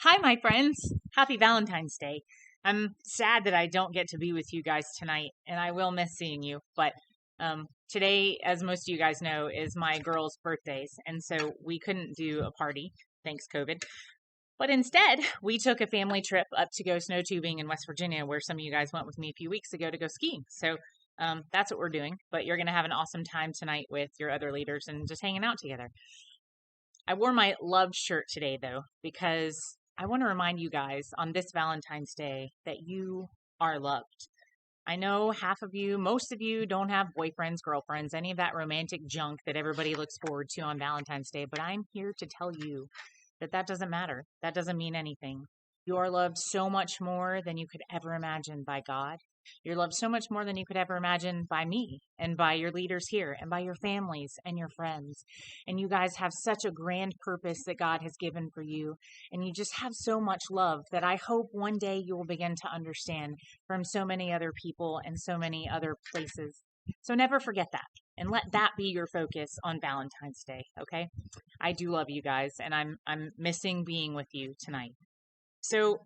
Hi, my friends. Happy Valentine's Day. I'm sad that I don't get to be with you guys tonight, and I will miss seeing you. But today, as most of you guys know, is my girls' birthdays, and so we couldn't do a party, thanks COVID. But instead, we took a family trip up to go snow tubing in West Virginia, where some of you guys went with me a few weeks ago to go skiing. So that's what we're doing. But you're going to have an awesome time tonight with your other leaders and just hanging out together. I wore my loved shirt today, though, because I want to remind you guys on this Valentine's Day that you are loved. I know half of you, most of you don't have boyfriends, girlfriends, any of that romantic junk that everybody looks forward to on Valentine's Day, but I'm here to tell you that that doesn't matter. That doesn't mean anything. You are loved so much more than you could ever imagine by God. You're loved so much more than you could ever imagine by me and by your leaders here and by your families and your friends. And you guys have such a grand purpose that God has given for you. And you just have so much love that I hope one day you will begin to understand from so many other people and so many other places. So never forget that. And let that be your focus on Valentine's Day, okay? I do love you guys, and I'm missing being with you tonight. So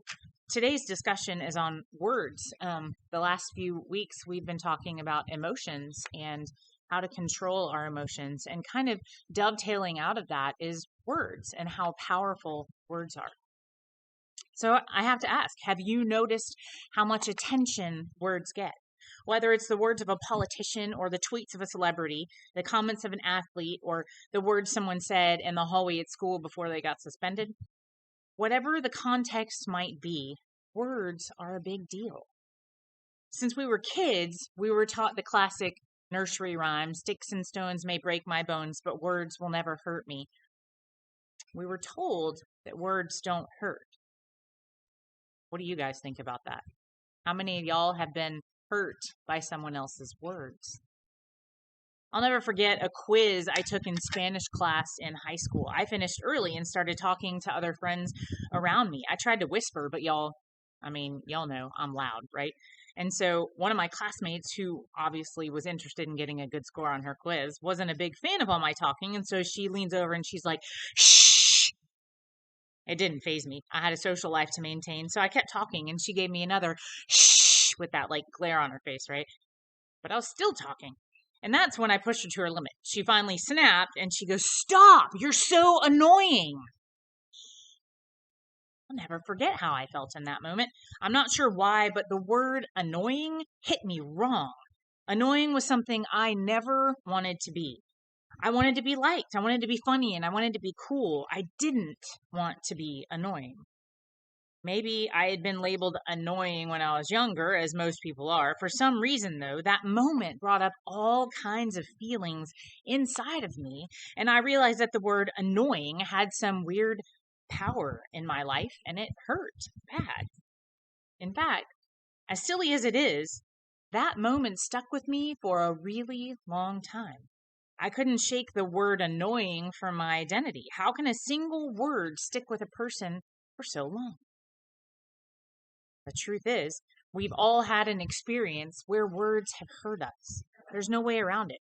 today's discussion is on words. The last few weeks we've been talking about emotions and how to control our emotions, and kind of dovetailing out of that is words and how powerful words are. So I have to ask, have you noticed how much attention words get? Whether it's the words of a politician or the tweets of a celebrity, the comments of an athlete, or the words someone said in the hallway at school before they got suspended. Whatever the context might be, words are a big deal. Since we were kids, we were taught the classic nursery rhyme, sticks and stones may break my bones, but words will never hurt me. We were told that words don't hurt. What do you guys think about that? How many of y'all have been hurt by someone else's words? I'll never forget a quiz I took in Spanish class in high school. I finished early and started talking to other friends around me. I tried to whisper, but y'all know I'm loud, right? And so one of my classmates, who obviously was interested in getting a good score on her quiz, wasn't a big fan of all my talking. And so she leans over and she's like, shh. It didn't faze me. I had a social life to maintain. So I kept talking and she gave me another shh with that like glare on her face, right? But I was still talking. And that's when I pushed her to her limit. She finally snapped and she goes, "Stop! You're so annoying." I'll never forget how I felt in that moment. I'm not sure why, but the word annoying hit me wrong. Annoying was something I never wanted to be. I wanted to be liked. I wanted to be funny and I wanted to be cool. I didn't want to be annoying. Maybe I had been labeled annoying when I was younger, as most people are. For some reason, though, that moment brought up all kinds of feelings inside of me, and I realized that the word annoying had some weird power in my life, and it hurt bad. In fact, as silly as it is, that moment stuck with me for a really long time. I couldn't shake the word annoying from my identity. How can a single word stick with a person for so long? The truth is, we've all had an experience where words have hurt us. There's no way around it.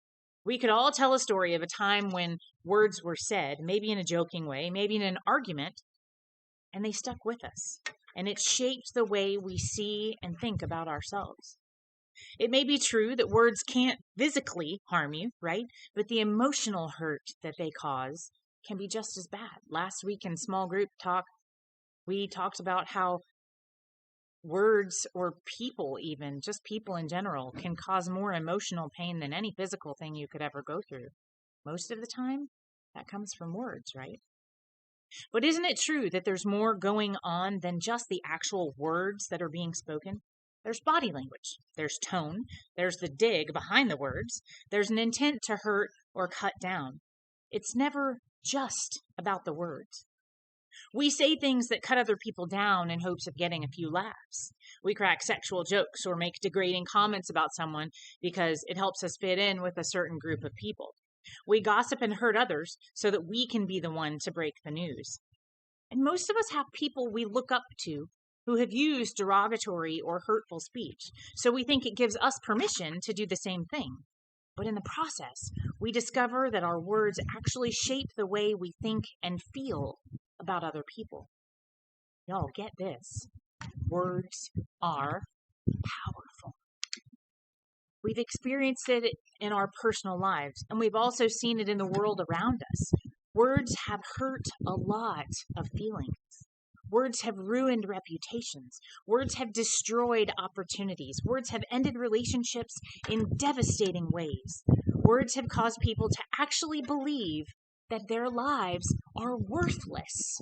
We could all tell a story of a time when words were said, maybe in a joking way, maybe in an argument, and they stuck with us. And it shaped the way we see and think about ourselves. It may be true that words can't physically harm you, right? But the emotional hurt that they cause can be just as bad. Last week in small group talk, we talked about how words, or people even, just people in general, can cause more emotional pain than any physical thing you could ever go through. Most of the time, that comes from words, right? But isn't it true that there's more going on than just the actual words that are being spoken? There's body language, there's tone, there's the dig behind the words, there's an intent to hurt or cut down. It's never just about the words. We say things that cut other people down in hopes of getting a few laughs. We crack sexual jokes or make degrading comments about someone because it helps us fit in with a certain group of people. We gossip and hurt others so that we can be the one to break the news. And most of us have people we look up to who have used derogatory or hurtful speech, so we think it gives us permission to do the same thing. But in the process, we discover that our words actually shape the way we think and feel about other people. Y'all get this. Words are powerful. We've experienced it in our personal lives, and we've also seen it in the world around us. Words have hurt a lot of feelings. Words have ruined reputations. Words have destroyed opportunities. Words have ended relationships in devastating ways. Words have caused people to actually believe that their lives are worthless.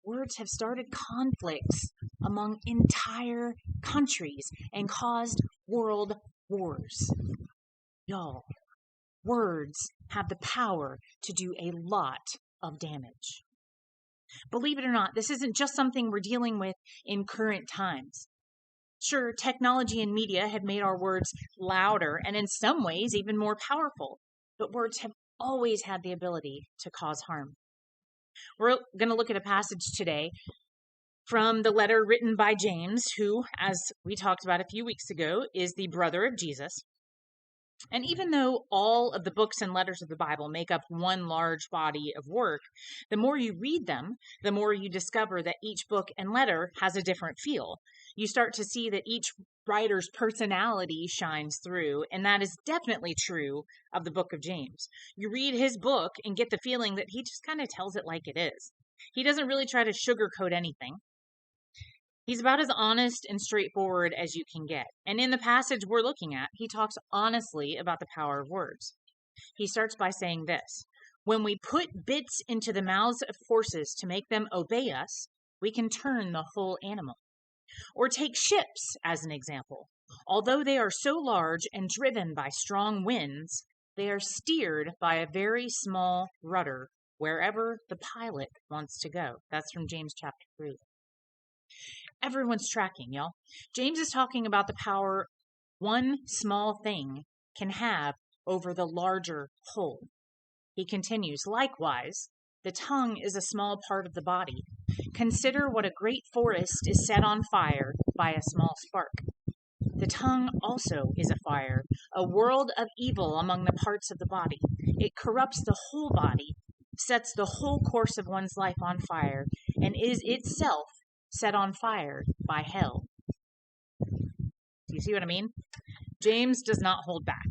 Words have started conflicts among entire countries and caused world wars. Y'all, words have the power to do a lot of damage. Believe it or not, this isn't just something we're dealing with in current times. Sure, technology and media have made our words louder and in some ways even more powerful, but words have always had the ability to cause harm. We're going to look at a passage today from the letter written by James, who, as we talked about a few weeks ago, is the brother of Jesus. And even though all of the books and letters of the Bible make up one large body of work, the more you read them, the more you discover that each book and letter has a different feel. You start to see that each writer's personality shines through, and that is definitely true of the book of James. You read his book and get the feeling that he just kind of tells it like it is. He doesn't really try to sugarcoat anything. He's about as honest and straightforward as you can get. And in the passage we're looking at, he talks honestly about the power of words. He starts by saying this: when we put bits into the mouths of horses to make them obey us, we can turn the whole animal. Or take ships as an example. Although they are so large and driven by strong winds, they are steered by a very small rudder wherever the pilot wants to go. That's from James chapter 3. Everyone's tracking, y'all. James is talking about the power one small thing can have over the larger whole. He continues, likewise, the tongue is a small part of the body. Consider what a great forest is set on fire by a small spark. The tongue also is a fire, a world of evil among the parts of the body. It corrupts the whole body, sets the whole course of one's life on fire, and is itself set on fire by hell. Do you see what I mean? James does not hold back.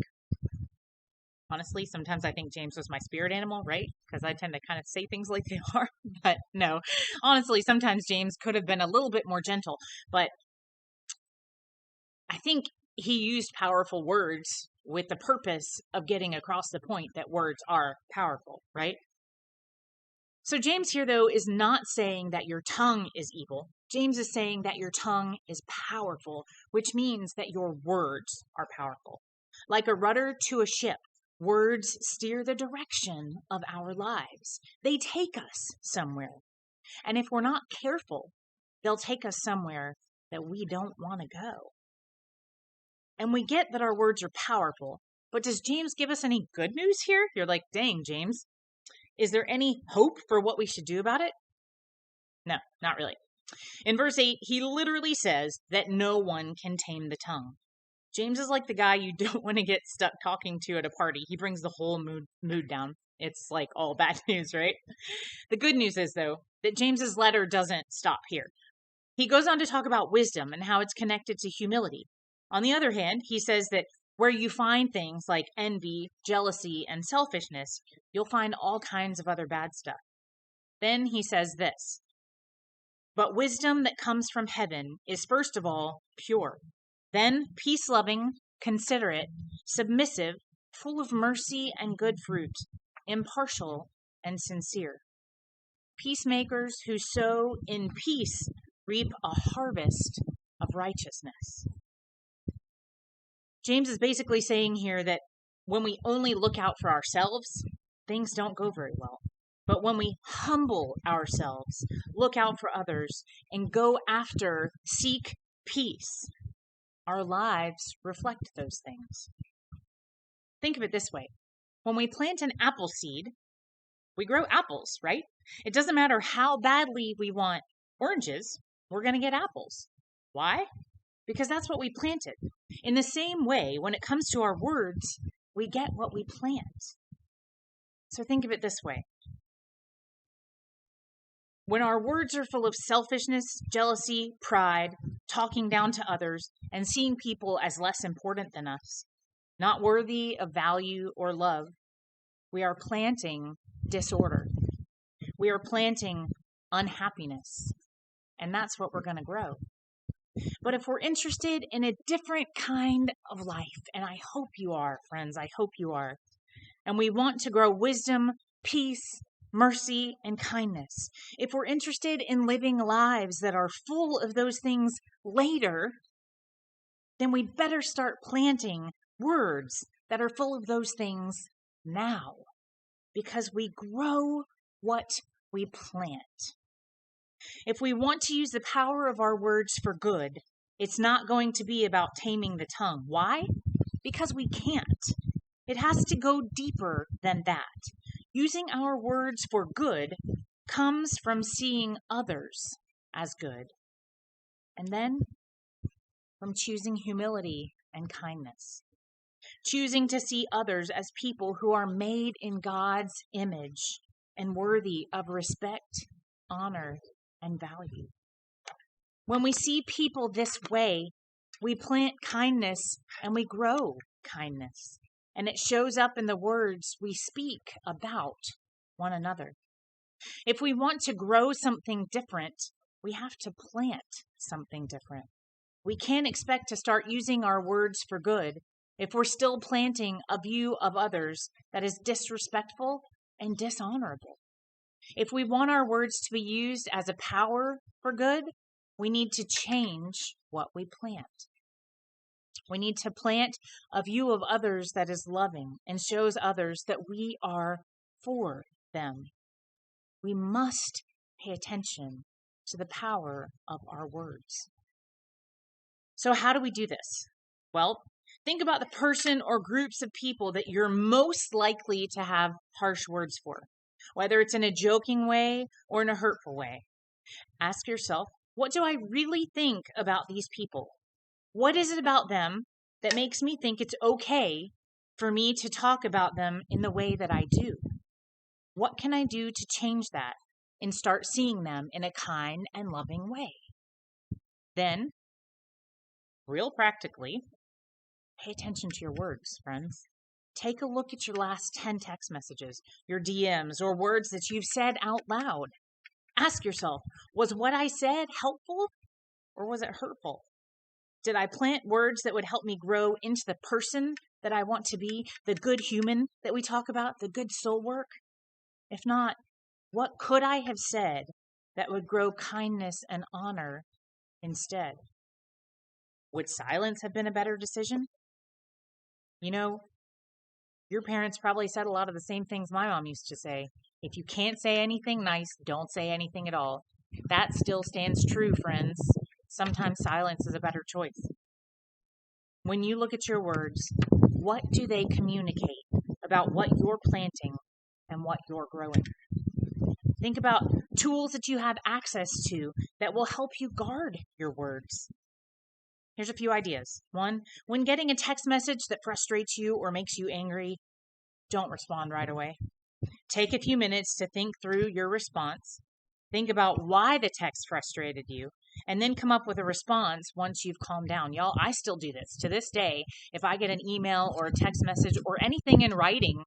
Honestly, sometimes I think James was my spirit animal, right? Because I tend to kind of say things like they are. But no, honestly, sometimes James could have been a little bit more gentle. But I think he used powerful words with the purpose of getting across the point that words are powerful, right? So James here, though, is not saying that your tongue is evil. James is saying that your tongue is powerful, which means that your words are powerful. Like a rudder to a ship, words steer the direction of our lives. They take us somewhere. And if we're not careful, they'll take us somewhere that we don't want to go. And we get that our words are powerful, but does James give us any good news here? You're like, dang, James. Is there any hope for what we should do about it? No, not really. In verse 8, he literally says that no one can tame the tongue. James is like the guy you don't want to get stuck talking to at a party. He brings the whole mood down. It's like all bad news, right? The good news is, though, that James's letter doesn't stop here. He goes on to talk about wisdom and how it's connected to humility. On the other hand, he says that where you find things like envy, jealousy, and selfishness, you'll find all kinds of other bad stuff. Then he says this: but wisdom that comes from heaven is first of all pure, then peace-loving, considerate, submissive, full of mercy and good fruit, impartial and sincere. Peacemakers who sow in peace reap a harvest of righteousness. James is basically saying here that when we only look out for ourselves, things don't go very well. But when we humble ourselves, look out for others, and go after, seek peace, our lives reflect those things. Think of it this way. When we plant an apple seed, we grow apples, right? It doesn't matter how badly we want oranges, we're going to get apples. Why? Because that's what we planted. In the same way, when it comes to our words, we get what we plant. So think of it this way. When our words are full of selfishness, jealousy, pride, talking down to others, and seeing people as less important than us, not worthy of value or love, we are planting disorder. We are planting unhappiness. And that's what we're going to grow. But if we're interested in a different kind of life, and I hope you are, friends, I hope you are, and we want to grow wisdom, peace, mercy, and kindness, if we're interested in living lives that are full of those things later, then we'd better start planting words that are full of those things now, because we grow what we plant. If we want to use the power of our words for good, it's not going to be about taming the tongue. Why? Because we can't. It has to go deeper than that. Using our words for good comes from seeing others as good, and then from choosing humility and kindness. Choosing to see others as people who are made in God's image and worthy of respect, honor, and value. When we see people this way, we plant kindness and we grow kindness. And it shows up in the words we speak about one another. If we want to grow something different, we have to plant something different. We can't expect to start using our words for good if we're still planting a view of others that is disrespectful and dishonorable. If we want our words to be used as a power for good, we need to change what we plant. We need to plant a view of others that is loving and shows others that we are for them. We must pay attention to the power of our words. So how do we do this? Well, think about the person or groups of people that you're most likely to have harsh words for, whether it's in a joking way or in a hurtful way. Ask yourself, what do I really think about these people? What is it about them that makes me think it's okay for me to talk about them in the way that I do? What can I do to change that and start seeing them in a kind and loving way? Then, real practically, pay attention to your words, friends. Take a look at your last 10 text messages, your DMs, or words that you've said out loud. Ask yourself, was what I said helpful or was it hurtful? Did I plant words that would help me grow into the person that I want to be, the good human that we talk about, the good soul work? If not, what could I have said that would grow kindness and honor instead? Would silence have been a better decision? You know, your parents probably said a lot of the same things my mom used to say. If you can't say anything nice, don't say anything at all. That still stands true, friends. Sometimes silence is a better choice. When you look at your words, what do they communicate about what you're planting and what you're growing? Think about tools that you have access to that will help you guard your words. Here's a few ideas. 1, when getting a text message that frustrates you or makes you angry, don't respond right away. Take a few minutes to think through your response. Think about why the text frustrated you, and then come up with a response once you've calmed down. Y'all, I still do this. To this day, if I get an email or a text message or anything in writing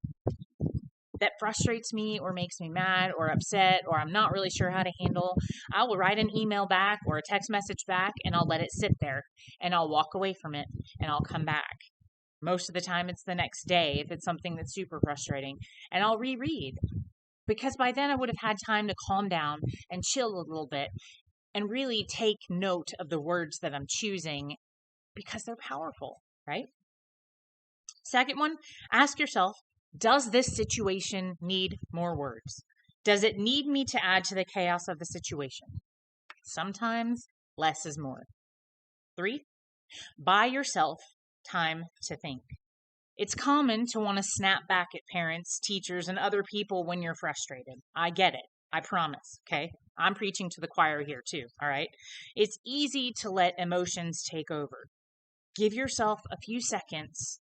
that frustrates me or makes me mad or upset or I'm not really sure how to handle, I will write an email back or a text message back and I'll let it sit there and I'll walk away from it and I'll come back. Most of the time it's the next day if it's something that's super frustrating, and I'll reread, because by then I would have had time to calm down and chill a little bit and really take note of the words that I'm choosing because they're powerful, right? Second one, ask yourself, does this situation need more words? Does it need me to add to the chaos of the situation? Sometimes less is more. 3, buy yourself time to think. It's common to want to snap back at parents, teachers, and other people when you're frustrated. I get it. I promise, okay? I'm preaching to the choir here too, all right? It's easy to let emotions take over. Give yourself a few seconds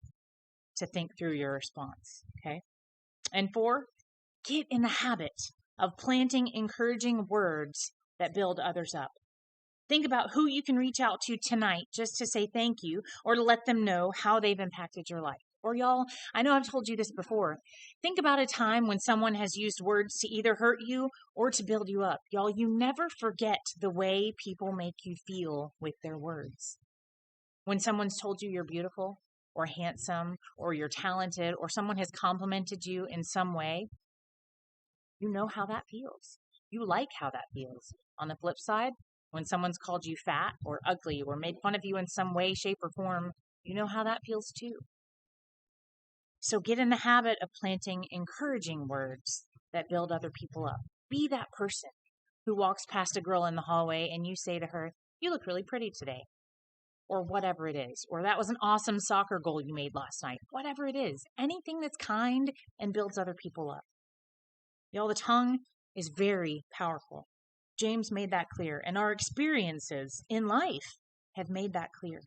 to think through your response, okay? And 4, get in the habit of planting encouraging words that build others up. Think about who you can reach out to tonight just to say thank you or to let them know how they've impacted your life. Or y'all, I know I've told you this before. Think about a time when someone has used words to either hurt you or to build you up. Y'all, you never forget the way people make you feel with their words. When someone's told you you're beautiful or handsome or you're talented or someone has complimented you in some way, you know how that feels. You like how that feels. On the flip side, when someone's called you fat or ugly or made fun of you in some way, shape, or form, you know how that feels too. So get in the habit of planting encouraging words that build other people up. Be that person who walks past a girl in the hallway and you say to her, "You look really pretty today," or whatever it is, or "That was an awesome soccer goal you made last night," whatever it is, anything that's kind and builds other people up. Y'all, the tongue is very powerful. James made that clear, and our experiences in life have made that clear.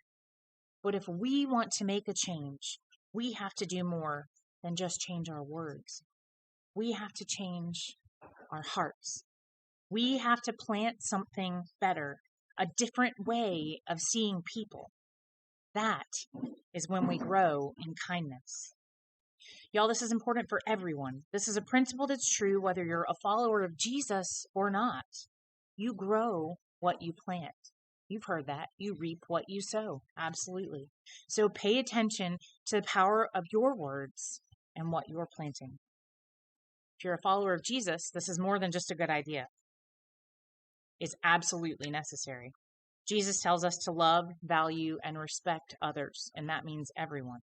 But if we want to make a change, we have to do more than just change our words. We have to change our hearts. We have to plant something better, a different way of seeing people. That is when we grow in kindness. Y'all, this is important for everyone. This is a principle that's true whether you're a follower of Jesus or not. You grow what you plant. You've heard that. You reap what you sow. Absolutely. So pay attention to the power of your words and what you're planting. If you're a follower of Jesus, this is more than just a good idea. It's absolutely necessary. Jesus tells us to love, value, and respect others, and that means everyone.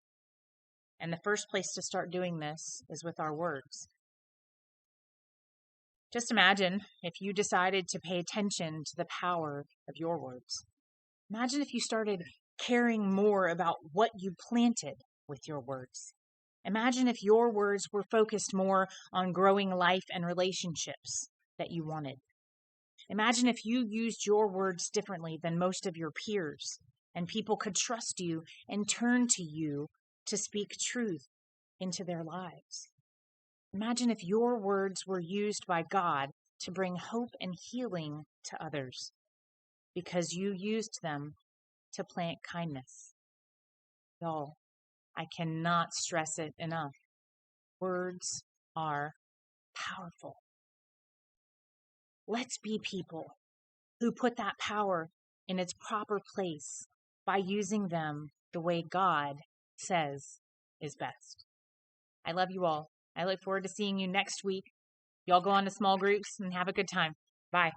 And the first place to start doing this is with our words. Just imagine if you decided to pay attention to the power of your words. Imagine if you started caring more about what you planted with your words. Imagine if your words were focused more on growing life and relationships that you wanted. Imagine if you used your words differently than most of your peers, and people could trust you and turn to you to speak truth into their lives. Imagine if your words were used by God to bring hope and healing to others because you used them to plant kindness. Y'all, I cannot stress it enough. Words are powerful. Let's be people who put that power in its proper place by using them the way God says is best. I love you all. I look forward to seeing you next week. Y'all go on to small groups and have a good time. Bye.